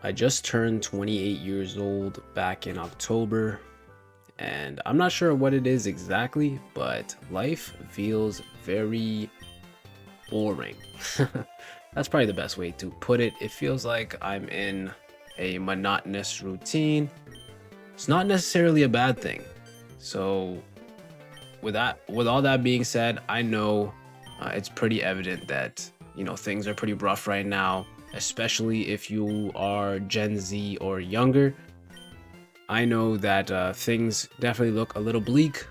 I just turned 28 years old back in October, and I'm not sure what it is exactly, but life feels very boring. That's probably the best way to put it. It feels like I'm in a monotonous routine. It's not necessarily a bad thing. So, with all that being said, I know it's pretty evident that things are pretty rough right now, especially if you are Gen Z or younger. I know that things definitely look a little bleak,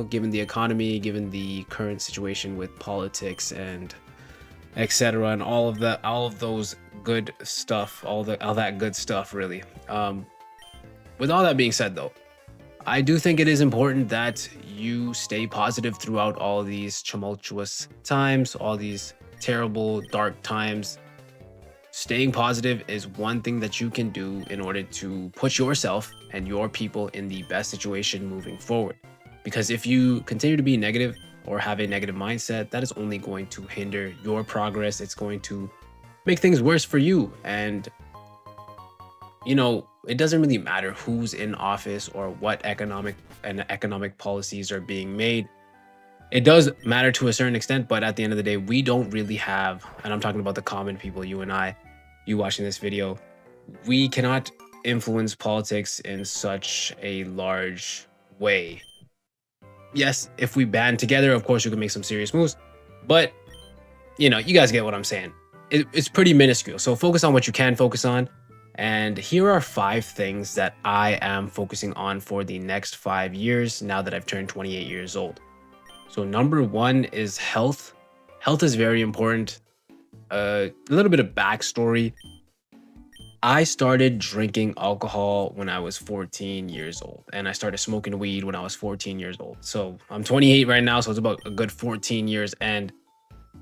given the economy, given the current situation with politics and etc. and all of those good stuff, all that good stuff, really. With all that being said, though, I do think it is important that you stay positive throughout all these tumultuous times, all these terrible, dark times. Staying positive is one thing that you can do in order to put yourself and your people in the best situation moving forward. Because if you continue to be negative or have a negative mindset, that is only going to hinder your progress. It's going to make things worse for you. And, it doesn't really matter who's in office or what economic policies are being made. It does matter to a certain extent, but at the end of the day, we don't really have, and I'm talking about the common people, you and I, you watching this video, we cannot influence politics in such a large way. Yes, if we band together, of course, we can make some serious moves, but you guys get what I'm saying. It's pretty minuscule. So focus on what you can focus on. And here are 5 things that I am focusing on for the next 5 years now that I've turned 28 years old. So number one is health. Health is very important. A little bit of backstory. I started drinking alcohol when I was 14 years old, and I started smoking weed when I was 14 years old. So I'm 28 right now, so it's about a good 14 years. And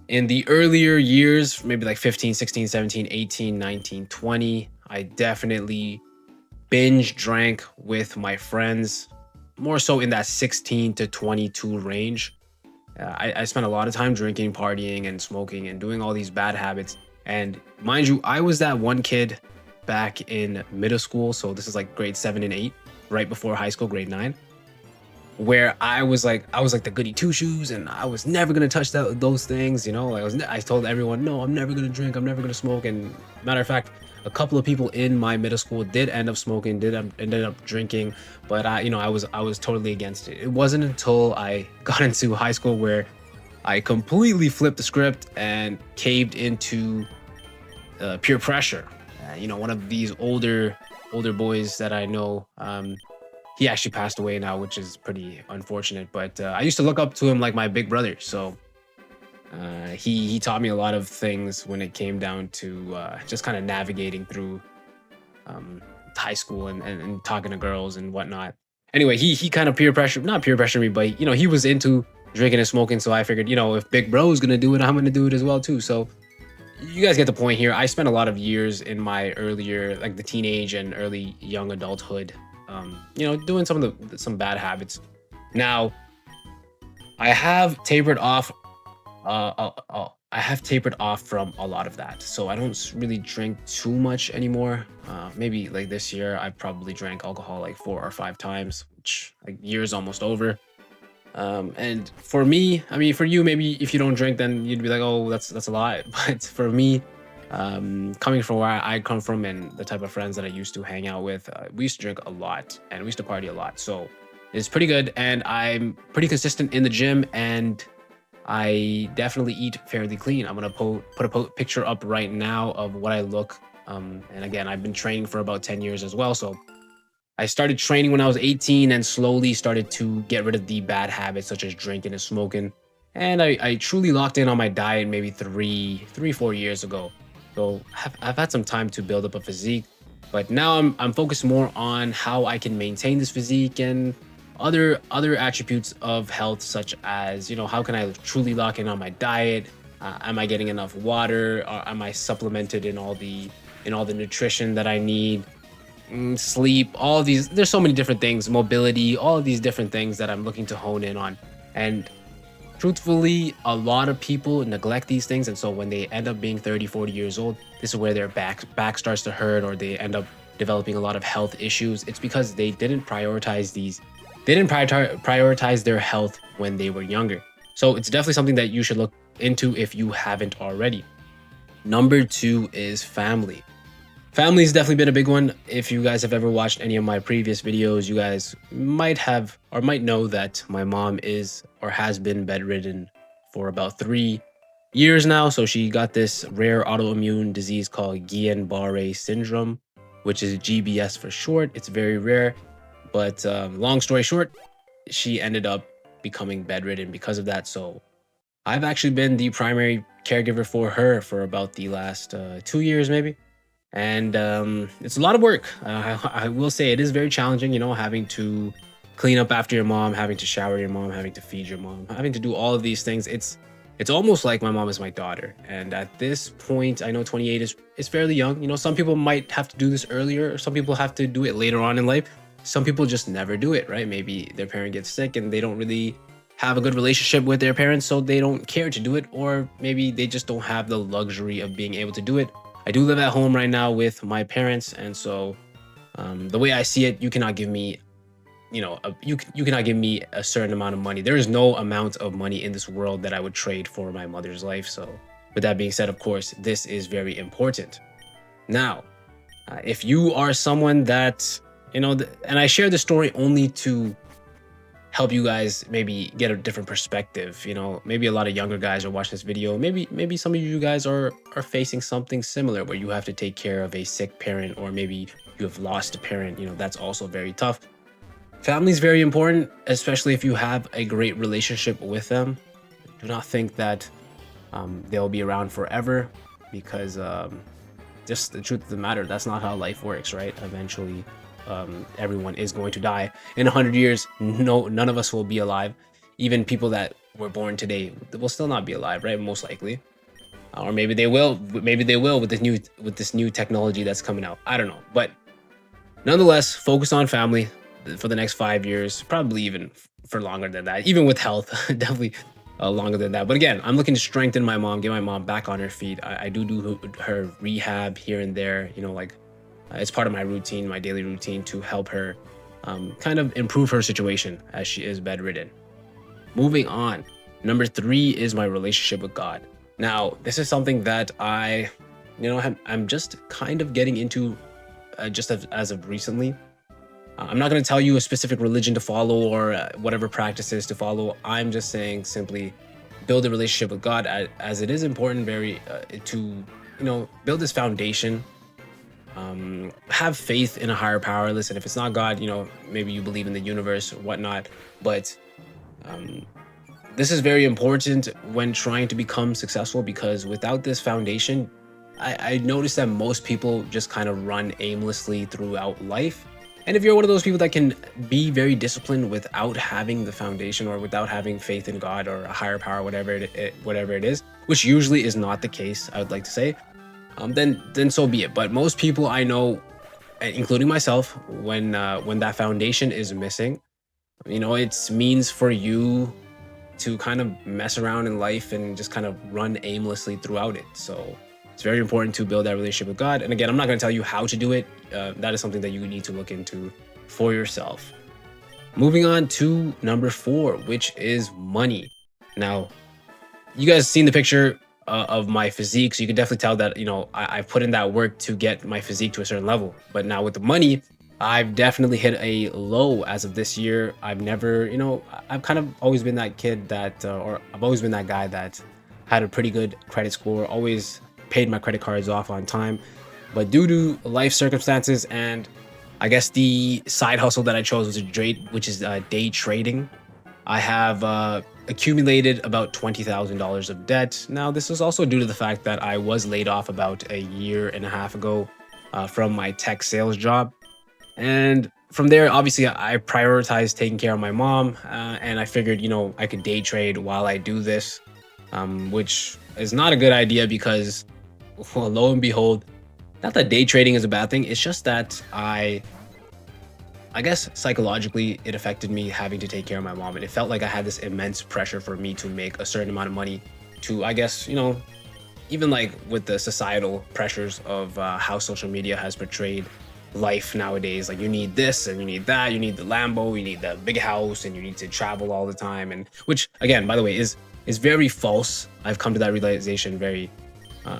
in the earlier years, maybe like 15, 16, 17, 18, 19, 20, I definitely binge drank with my friends, more so in that 16 to 22 range. I spent a lot of time drinking, partying, and smoking, and doing all these bad habits. And mind you, I was that one kid back in middle school. So this is like grade 7 and 8, right before high school, grade 9, where I was like the goody two shoes, and I was never gonna touch those things. I told everyone, no, I'm never gonna drink, I'm never gonna smoke. And matter of fact, a couple of people in my middle school did end up smoking, ended up drinking, but I was totally against it. It wasn't until I got into high school where I completely flipped the script and caved into peer pressure. One of these older boys that I know, he actually passed away now, which is pretty unfortunate. But I used to look up to him like my big brother. So he taught me a lot of things when it came down to just kind of navigating through high school and talking to girls and whatnot. Anyway, he kind of not peer pressure me, but he was into drinking and smoking. So I figured, if big bro's gonna do it, I'm gonna do it as well too. So you guys get the point here. I spent a lot of years in my earlier, like the teenage and early young adulthood, doing some bad habits. Now, I have tapered off. I have tapered off from a lot of that, so I don't really drink too much anymore. Maybe like this year, I probably drank alcohol like 4 or 5 times, which like year's almost over. And for me, I mean, for you, maybe if you don't drink, then you'd be like, oh, that's a lot. But for me, coming from where I come from and the type of friends that I used to hang out with, we used to drink a lot and we used to party a lot. So it's pretty good, and I'm pretty consistent in the gym, and I definitely eat fairly clean. I'm gonna put a picture up right now of what I look. And again, I've been training for about 10 years as well. So I started training when I was 18 and slowly started to get rid of the bad habits such as drinking and smoking. And I truly locked in on my diet maybe 4 years ago. So I've had some time to build up a physique, but now I'm focused more on how I can maintain this physique and other attributes of health, such as how can I truly lock in on my diet. Am I getting enough water? Or am I supplemented in all the nutrition that I need? Sleep, all these, there's so many different things, mobility, all of these different things that I'm looking to hone in on. And Truthfully, a lot of people neglect these things, and so when they end up being 30, 40 years old, this is where their back starts to hurt, or they end up developing a lot of health issues. It's because they didn't prioritize these. They didn't prioritize their health when they were younger. So it's definitely something that you should look into if you haven't already. Number two is family. Family has definitely been a big one. If you guys have ever watched any of my previous videos, you guys might have or might know that my mom is or has been bedridden for about 3 years now. So she got this rare autoimmune disease called Guillain-Barré syndrome, which is GBS for short. It's very rare, but long story short, she ended up becoming bedridden because of that. So I've actually been the primary caregiver for her for about the last 2 years, maybe. And it's a lot of work. I will say it is very challenging, having to clean up after your mom, having to shower your mom, having to feed your mom, having to do all of these things. It's almost like my mom is my daughter. And at this point, I know 28 is fairly young. Some people might have to do this earlier, or some people have to do it later on in life. Some people just never do it, right? Maybe their parent gets sick and they don't really have a good relationship with their parents, so they don't care to do it, or maybe they just don't have the luxury of being able to do it. I do live at home right now with my parents, and so the way I see it, you cannot give me, you cannot give me a certain amount of money. There is no amount of money in this world that I would trade for my mother's life. So, with that being said, of course, this is very important. Now, if you are someone that and I share this story only to help you guys maybe get a different perspective. Maybe a lot of younger guys are watching this video. Maybe some of you guys are facing something similar where you have to take care of a sick parent, or maybe you have lost a parent. That's also very tough. Family is very important, especially if you have a great relationship with them. Do not think that they'll be around forever, because just the truth of the matter, that's not how life works, right? Eventually, everyone is going to die. In 100 years, none of us will be alive. Even people that were born today will still not be alive, right? Most likely, or maybe they will. Maybe they will with this new technology that's coming out. I don't know, but nonetheless, focus on family for the next 5 years, probably even for longer than that. Even with health, definitely longer than that. But again, I'm looking to strengthen my mom, get my mom back on her feet. I do her rehab here and there. It's part of my routine, my daily routine, to help her kind of improve her situation as she is bedridden. Moving on, number three is my relationship with God. Now, this is something that I'm just kind of getting into just as of recently. I'm not going to tell you a specific religion to follow, or whatever practices to follow. I'm just saying simply build a relationship with God, as it is important to build this foundation. Have faith in a higher power. Listen, if it's not God, maybe you believe in the universe or whatnot, but this is very important when trying to become successful, because without this foundation, I noticed that most people just kind of run aimlessly throughout life. And if you're one of those people that can be very disciplined without having the foundation, or without having faith in God or a higher power, whatever it is, which usually is not the case, I would like to say, then so be it. But most people I know, including myself, when that foundation is missing, it's means for you to kind of mess around in life and just kind of run aimlessly throughout it. So it's very important to build that relationship with God. And again, I'm not going to tell you how to do it. That is something that you need to look into for yourself. Moving on to number 4, which is money. Now, you guys seen the picture of my physique, so you can definitely tell that I put in that work to get my physique to a certain level. But now with the money, I've definitely hit a low as of this year. I've never, I've kind of always been that kid that, or I've always been that guy that had a pretty good credit score, always paid my credit cards off on time. But due to life circumstances, and I guess the side hustle that I chose was which is day trading, I have accumulated about $20,000 of debt. Now, this is also due to the fact that I was laid off about a year and a half ago from my tech sales job. And from there, obviously, I prioritized taking care of my mom, and I figured, I could day trade while I do this, which is not a good idea because, well, lo and behold, not that day trading is a bad thing. It's just that I I guess psychologically, it affected me having to take care of my mom. And it felt like I had this immense pressure for me to make a certain amount of money to, I guess, even like with the societal pressures of how social media has portrayed life nowadays. Like you need this and you need that, you need the Lambo, you need the big house, and you need to travel all the time. And which, again, by the way, is very false. I've come to that realization very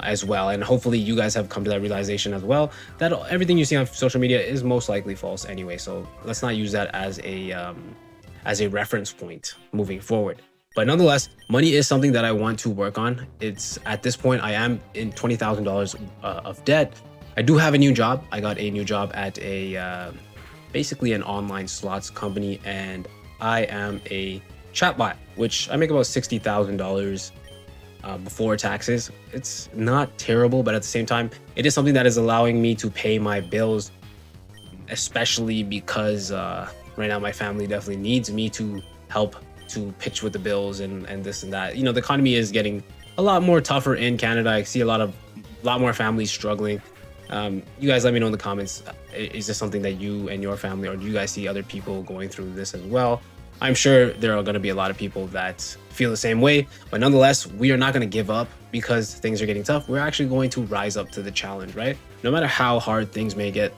as well, and hopefully you guys have come to that realization as well, that everything you see on social media is most likely false anyway. So let's not use that as a reference point moving forward. But nonetheless, money is something that I want to work on. It's at this point I am in $20,000 of debt. I do have a new job. I got a new job at a basically an online slots company, and I am a chatbot, which I make about $60,000 before taxes. It's not terrible, but at the same time, it is something that is allowing me to pay my bills, especially because right now my family definitely needs me to help to pitch with the bills and this and that. The economy is getting a lot more tougher in Canada. I see a lot more families struggling. You guys let me know in the comments, is this something that you and your family, or do you guys see other people going through this as well? I'm sure there are going to be a lot of people that feel the same way, but nonetheless, we are not going to give up because things are getting tough. We're actually going to rise up to the challenge, right? No matter how hard things may get,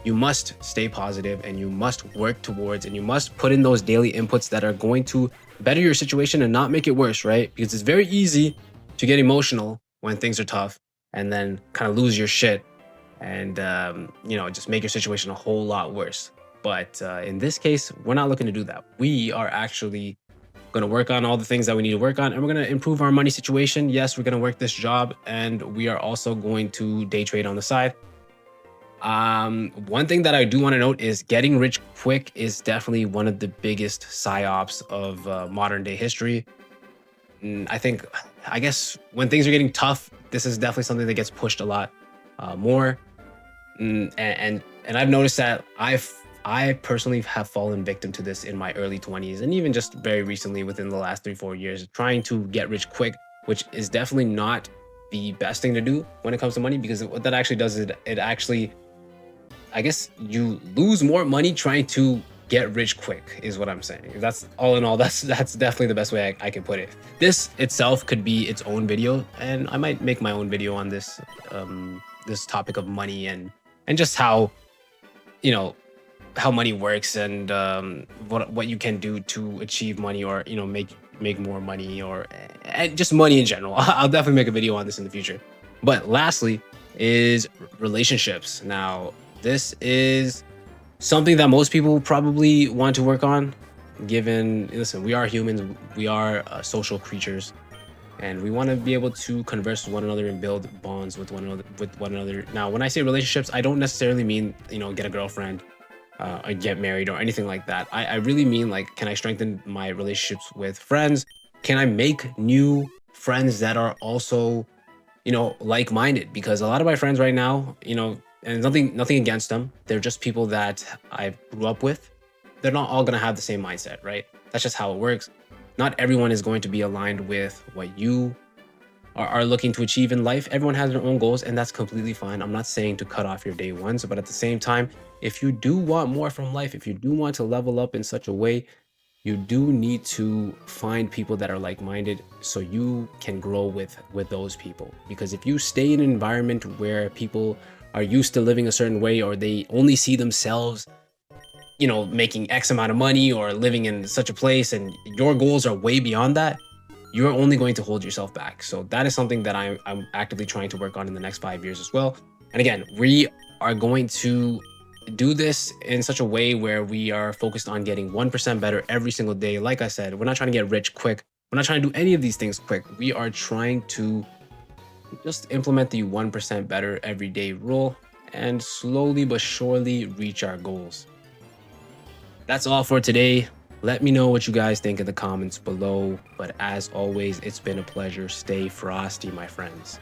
you must stay positive and you must work towards, and you must put in those daily inputs that are going to better your situation and not make it worse, right? Because it's very easy to get emotional when things are tough and then kind of lose your shit and, just make your situation a whole lot worse. But in this case, we're not looking to do that. We are actually going to work on all the things that we need to work on, and we're going to improve our money situation. Yes, we're going to work this job, and we are also going to day trade on the side. One thing that I do want to note is getting rich quick is definitely one of the biggest psyops of modern day history. I guess when things are getting tough, this is definitely something that gets pushed a lot more. And I've noticed that I personally have fallen victim to this in my early 20s, and even just very recently within the last 3-4 years, trying to get rich quick, which is definitely not the best thing to do when it comes to money, because what that actually does is it actually, I guess, you lose more money trying to get rich quick is what I'm saying. That's all in all, that's definitely the best way I can put it. This itself could be its own video, and I might make my own video on this this topic of money and just how how money works, and what you can do to achieve money, or make more money, or and just money in general. I'll definitely make a video on this in the future. But lastly is relationships. Now, this is something that most people probably want to work on, given, listen, we are humans, we are social creatures, and we want to be able to converse with one another and build bonds with one another. Now, when I say relationships, I don't necessarily mean get a girlfriend or get married or anything like that. I really mean, like, can I strengthen my relationships with friends? Can I make new friends that are also like-minded? Because a lot of my friends right now, and nothing against them, they're just people that I grew up with. They're not all gonna have the same mindset, right? That's just how it works. Not everyone is going to be aligned with what you are looking to achieve in life. Everyone has their own goals, and that's completely fine. I'm not saying to cut off your day ones, but at the same time, if you do want more from life, if you do want to level up in such a way, you do need to find people that are like-minded so you can grow with those people. Because if you stay in an environment where people are used to living a certain way, or they only see themselves making X amount of money or living in such a place, and your goals are way beyond that, you're only going to hold yourself back. So that is something that I'm actively trying to work on in the next 5 years as well. And again, we are going to do this in such a way where we are focused on getting 1% better every single day. Like I said, we're not trying to get rich quick. We're not trying to do any of these things quick. We are trying to just implement the 1% better every day rule and slowly but surely reach our goals. That's all for today. Let me know what you guys think in the comments below. But as always, it's been a pleasure. Stay frosty, my friends.